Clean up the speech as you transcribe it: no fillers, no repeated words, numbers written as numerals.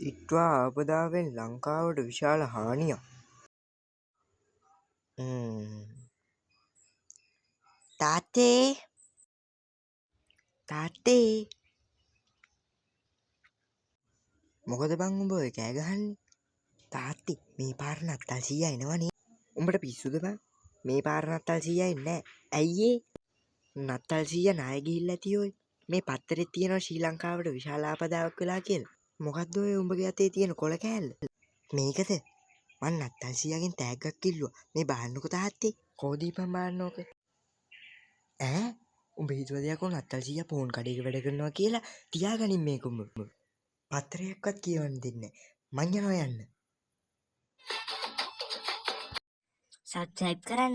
ඉක්වා ආපදාවෙන් ලංකාවට විශාල හානියක්. තාත්තේ මොකද බං උඹ ඔය කෑ ගහන්නේ? තාත්තේ මේ පාර නත්තල් සීයා එනවනේ. උඹට පිස්සුද බං? මේ පාර නත්තල් සීයා එන්නේ නැහැ. ඇයි ඒ? නත්තල් සීයා ණය ගිහිල්ලා ඇති ඔය. මේ පත්තරේ තියෙනවා ශ්‍රී ලංකාවට විශාල ආපදාවක් වෙලා කියලා. මොකද්ද ඔය උඹගේ අතේ තියෙන කොළ කෑල්ල? මේකද? මං නත්තල් සීයාගෙන් තෑග්ගක් ඉල්ලුවා. මේ බලන්නකො තාත්තේ. කොහො දීපන් බලන්න ඕක. ඈ? උඹ හිතුවද යකෝ නත්තල් සීයා පෝන් කඩේක වැඩ කරනවා කියලා? තියාගනින් මේක උඹ. පත්තරයක්වත් කියවන්න දෙන්නේ නැහැ. මං යනවා යන්න. සබ්ස්ක්‍රයිබ් කරන්න.